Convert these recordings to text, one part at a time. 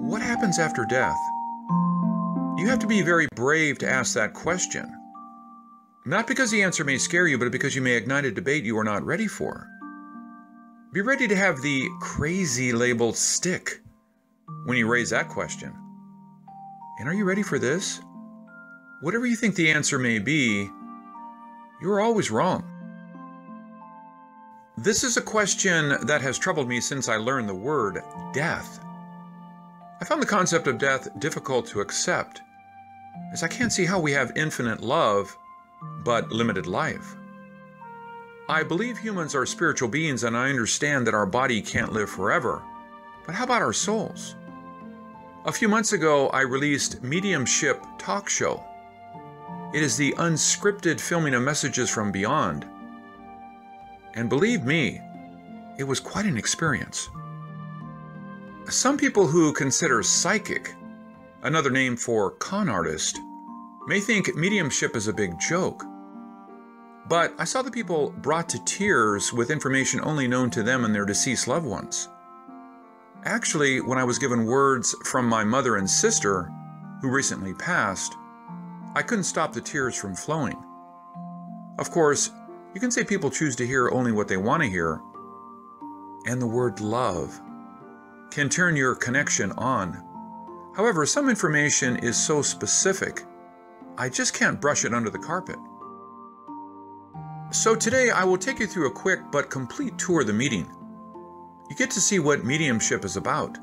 What happens after death? You have to be very brave to ask that question. Not because the answer may scare you, but because you may ignite a debate you are not ready for. Be ready to have the crazy label stick when you raise that question. And are you ready for this? Whatever you think the answer may be, you're always wrong. This is a question that has troubled me since I learned the word death. I found the concept of death difficult to accept, as I can't see how we have infinite love, but limited life. I believe humans are spiritual beings, and I understand that our body can't live forever. But how about our souls? A few months ago, I released Mediumship Talk Show. It is the unscripted filming of messages from beyond. And believe me, it was quite an experience. Some people who consider psychic, another name for con artist, may think mediumship is a big joke. But I saw the people brought to tears with information only known to them and their deceased loved ones. Actually, when I was given words from my mother and sister, who recently passed, I couldn't stop the tears from flowing. Of course, you can say people choose to hear only what they want to hear, and the word love can turn your connection on. However, some information is so specific, I just can't brush it under the carpet. So today I will take you through a quick but complete tour of the meeting. You get to see what mediumship is about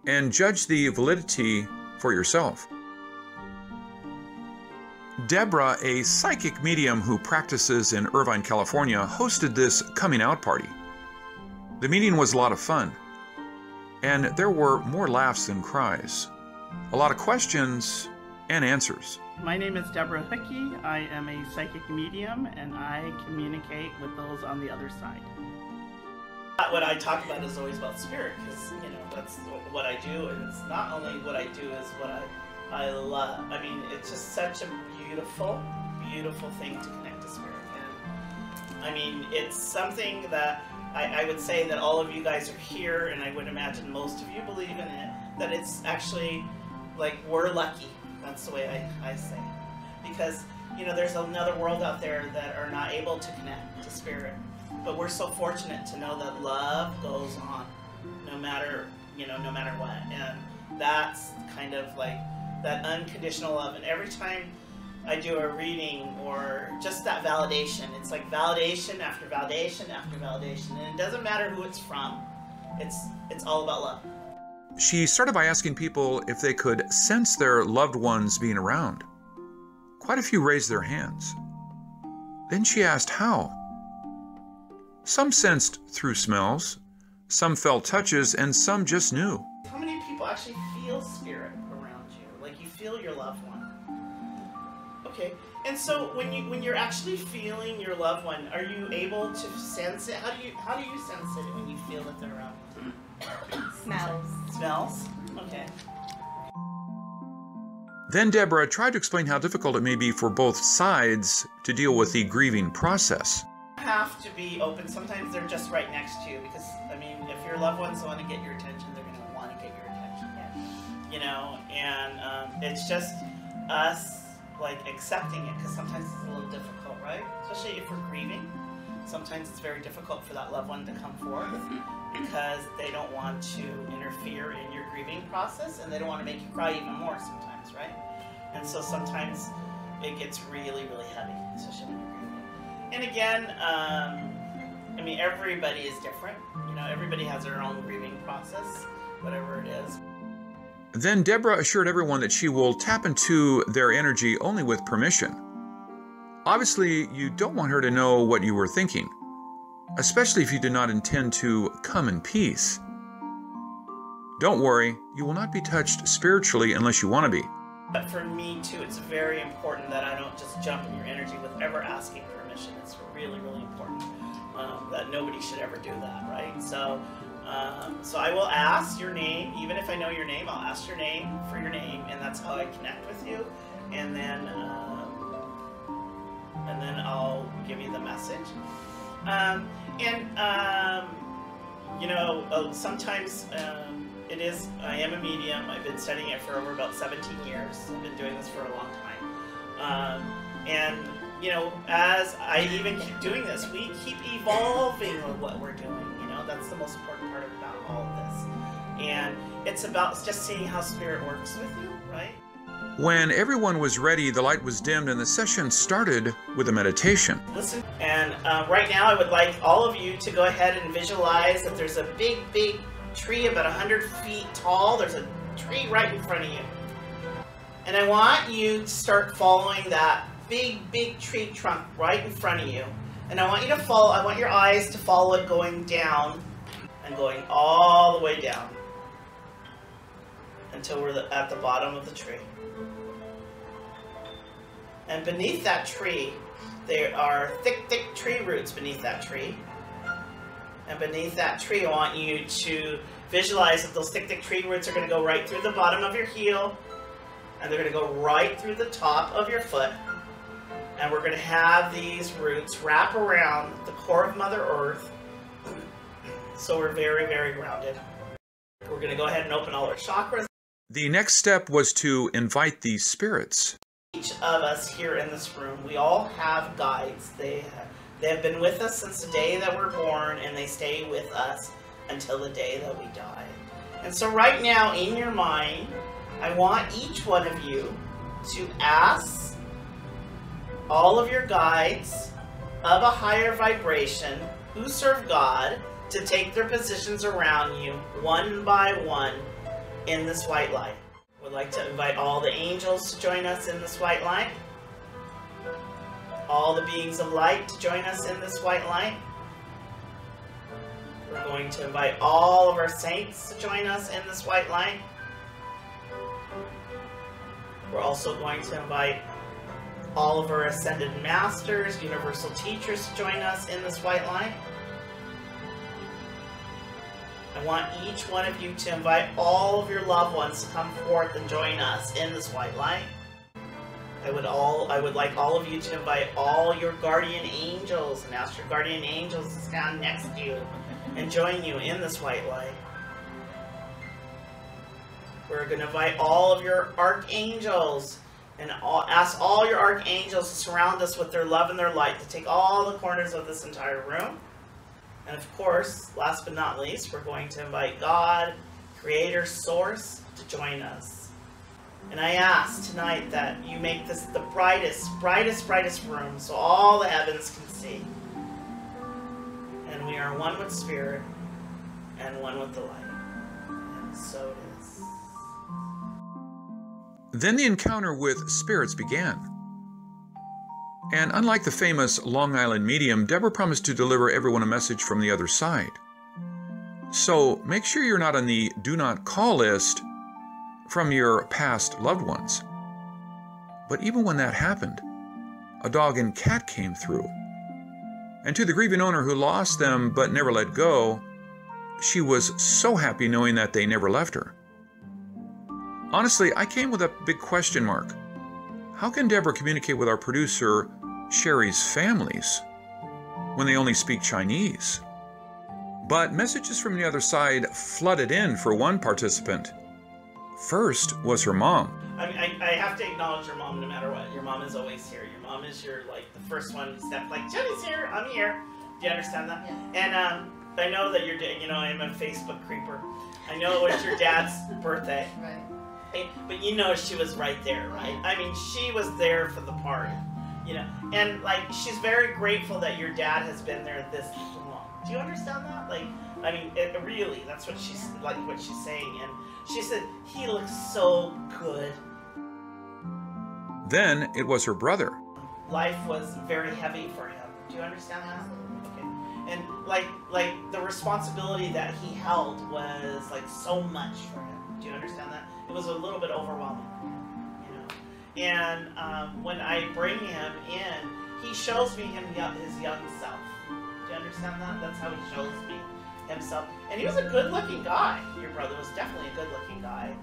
and judge the validity for yourself. Deborah, a psychic medium who practices in Irvine, California, hosted this coming out party. The meeting was a lot of fun, and there were more laughs than cries, a lot of questions and answers. My name is Deborah Hickey. I am a psychic medium, and I communicate with those on the other side. What I talk about is always about spirit, because that's what I do, and it's not only what I do, is what I love. I mean, it's just such a beautiful, beautiful thing to connect to spirit. And I mean, it's something that I would say that all of you guys are here, and I would imagine most of you believe in it, that it's actually like we're lucky. That's the way I say it. Because, there's another world out there that are not able to connect to spirit. But we're so fortunate to know that love goes on, no matter what. And that's kind of like that unconditional love. And every time I do a reading or just that validation, it's like validation after validation after validation. And it doesn't matter who it's from. It's all about love. She started by asking people if they could sense their loved ones being around. Quite a few raised their hands. Then she asked how. Some sensed through smells, some felt touches, and some just knew. How many people actually feel spirit around you? Like you feel your loved one? Okay, and so when you're actually feeling your loved one, are you able to sense it? How do you sense it when you feel that they're around? Smells. Smells? Okay. Then Deborah tried to explain how difficult it may be for both sides to deal with the grieving process. You have to be open. Sometimes they're just right next to you, because I mean, if your loved ones want to get your attention, they're going to want to get your attention. Yeah. And it's just us like accepting it, because sometimes it's a little difficult, right? Especially if we're grieving. Sometimes it's very difficult for that loved one to come forth because they don't want to interfere in your grieving process, and they don't want to make you cry even more sometimes, right? And so sometimes it gets really, really heavy, especially when you're grieving. And again, I mean, everybody is different. Everybody has their own grieving process, whatever it is. Then Deborah assured everyone that she will tap into their energy only with permission. Obviously, you don't want her to know what you were thinking, especially if you did not intend to come in peace. Don't worry, you will not be touched spiritually unless you want to be. But for me too, it's very important that I don't just jump in your energy with ever asking permission. It's really, really important that nobody should ever do that, right? So I will ask your name, even if I know your name, I'll ask your name for your name, and that's how I connect with you. And then I'll give you the message. Sometimes I am a medium. I've been studying it for over about 17 years. I've been doing this for a long time. And, you know, as I even keep doing this, we keep evolving with what we're doing. You know, that's the most important part about all of this. And it's about just seeing how Spirit works with you, right? When everyone was ready, the light was dimmed and the session started with a meditation. Listen, and right now I would like all of you to go ahead and visualize that there's a big, big tree about 100 feet tall. There's a tree right in front of you. And I want you to start following that big, big tree trunk right in front of you. And I want you to follow, I want your eyes to follow it going down and going all the way down until we're at the bottom of the tree. And beneath that tree, there are thick, thick tree roots beneath that tree. And beneath that tree, I want you to visualize that those thick, thick tree roots are going to go right through the bottom of your heel. And they're going to go right through the top of your foot. And we're going to have these roots wrap around the core of Mother Earth. So we're very, very grounded. We're going to go ahead and open all our chakras. The next step was to invite these spirits. Each of us here in this room, we all have guides. They have been with us since the day that we're born, and they stay with us until the day that we die. And so right now, in your mind, I want each one of you to ask all of your guides of a higher vibration who serve God to take their positions around you one by one in this white light. Would like to invite all the angels to join us in this white light. All the beings of light to join us in this white light. We're going to invite all of our saints to join us in this white light. We're also going to invite all of our ascended masters, universal teachers to join us in this white light. I want each one of you to invite all of your loved ones to come forth and join us in this white light. I would like all of you to invite all your guardian angels and ask your guardian angels to stand next to you and join you in this white light. We're going to invite all of your archangels and ask all your archangels to surround us with their love and their light, to take all the corners of this entire room. And of course, last but not least, we're going to invite God, Creator, Source, to join us. And I ask tonight that you make this the brightest, brightest, brightest room so all the heavens can see. And we are one with Spirit and one with the light. And so it is. Then the encounter with spirits began. And unlike the famous Long Island medium, Deborah promised to deliver everyone a message from the other side. So make sure you're not on the do not call list from your past loved ones. But even when that happened, a dog and cat came through. And to the grieving owner who lost them but never let go, she was so happy knowing that they never left her. Honestly, I came with a big question mark. How can Deborah communicate with our producer, Sherry's families, when they only speak Chinese? But messages from the other side flooded in for one participant. First was her mom. I mean, I have to acknowledge your mom no matter what. Your mom is always here. Your mom is your, like, the first one to step, like, Jenny's here, I'm here. Do you understand that? Yeah. And I know that you're, you know, I'm a Facebook creeper. I know it was your dad's birthday. Right. But you know she was right there, right? I mean, she was there for the party, you know? And, like, she's very grateful that your dad has been there this long. Do you understand that? Like, I mean, it really, that's what she's, like, what she's saying. And she said, he looks so good. Then it was her brother. Life was very heavy for him. Do you understand that? Okay. And, like, the responsibility that he held was, like, so much for him. Do you understand that? It was a little bit overwhelming, you know. And when I bring him in, he shows me his young self. Do you understand that? That's how he shows me himself. And he was a good-looking guy. Your brother was definitely a good-looking guy.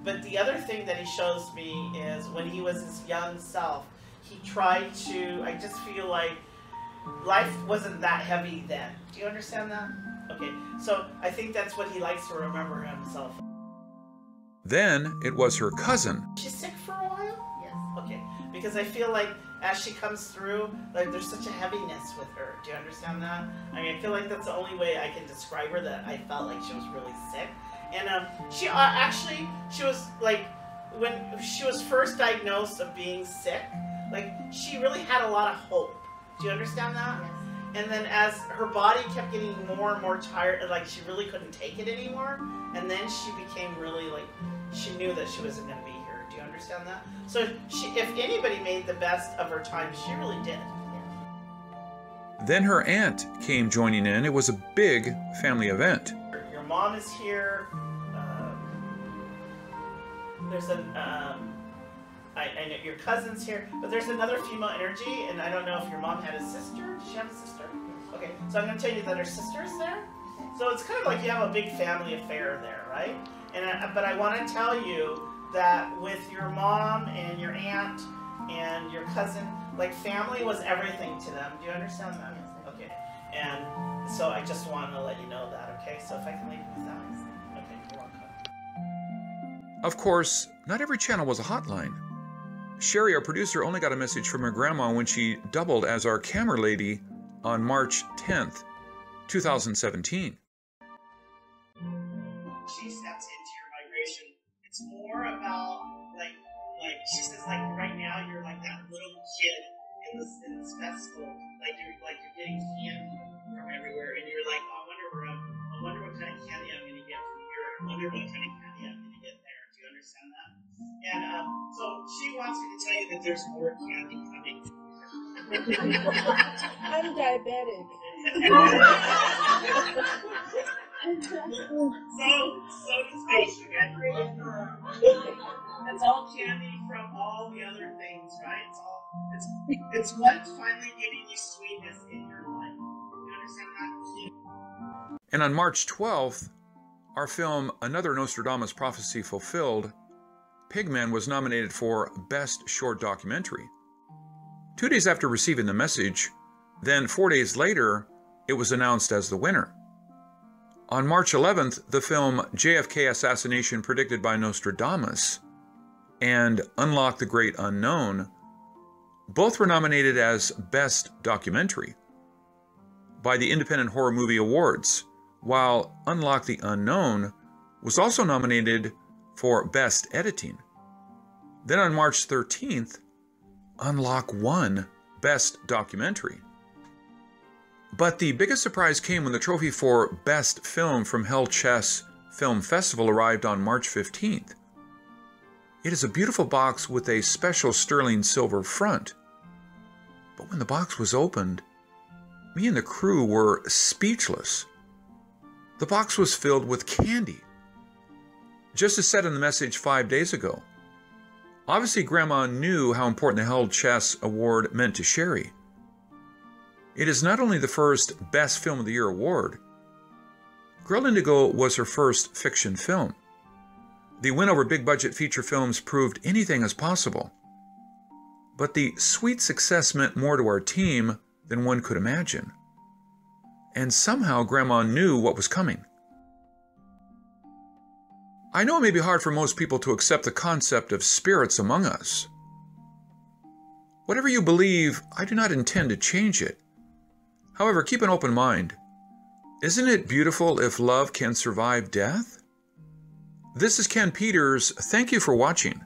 But the other thing that he shows me is when he was his young self, he tried to, I just feel like life wasn't that heavy then. Do you understand that? Okay, so I think that's what he likes to remember himself. Then it was her cousin. She's sick for a while? Yes. Okay, because I feel like as she comes through, like there's such a heaviness with her. Do you understand that? I mean, I feel like that's the only way I can describe her, that I felt like she was really sick. And she actually, she was like, when she was first diagnosed of being sick, like she really had a lot of hope. Do you understand that? Yes. And then as her body kept getting more and more tired, like she really couldn't take it anymore, and then she became really like, she knew that she wasn't going to be here. Do you understand that? So she, if anybody made the best of her time, she really did. Then her aunt came joining in. It was a big family event. Your mom is here. There's an, I know your cousin's here, but there's another female energy, and I don't know if your mom had a sister. Did she have a sister? Okay, so I'm going to tell you that her sister is there. So it's kind of like you have a big family affair there, right? And but I want to tell you that with your mom and your aunt and your cousin, like family was everything to them. Do you understand that? Okay. And so I just want to let you know that, okay? So if I can leave you with that. Okay, you're welcome. Of course, not every channel was a hotline. Sherry, our producer, only got a message from her grandma when she doubled as our camera lady on March 10th, 2017. She steps into your vibration. It's more about like she says, like right now you're like that little kid in this festival, like you're getting candy from everywhere, and you're like, oh, I wonder what kind of candy I'm gonna get from here. I wonder what kind of candy I'm gonna get there. Do you understand that? And so she wants me to tell you that there's more candy coming. I'm diabetic. so does Michigan. It's all candy from all the other things, right? It's what's finally giving you sweetness in your life. You understand that? And on March 12th, our film Another Nostradamus Prophecy Fulfilled, Pigman was nominated for Best Short Documentary. 2 days after receiving the message, then 4 days later, it was announced as the winner. On March 11th, the film JFK Assassination Predicted by Nostradamus and Unlock the Great Unknown both were nominated as Best Documentary by the Independent Horror Movie Awards, while Unlock the Unknown was also nominated for Best Editing. Then on March 13th, Unlock won Best Documentary. But the biggest surprise came when the trophy for Best Film from Hell Chess Film Festival arrived on March 15th. It is a beautiful box with a special sterling silver front. But when the box was opened, me and the crew were speechless. The box was filled with candy. Just as said in the message 5 days ago. Obviously, Grandma knew how important the Hell Chess Award meant to Sherry. It is not only the first Best Film of the Year award. Girl Indigo was her first fiction film. The win over big-budget feature films proved anything is possible. But the sweet success meant more to our team than one could imagine. And somehow Grandma knew what was coming. I know it may be hard for most people to accept the concept of spirits among us. Whatever you believe, I do not intend to change it. However, keep an open mind. Isn't it beautiful if love can survive death? This is Ken Peters. Thank you for watching.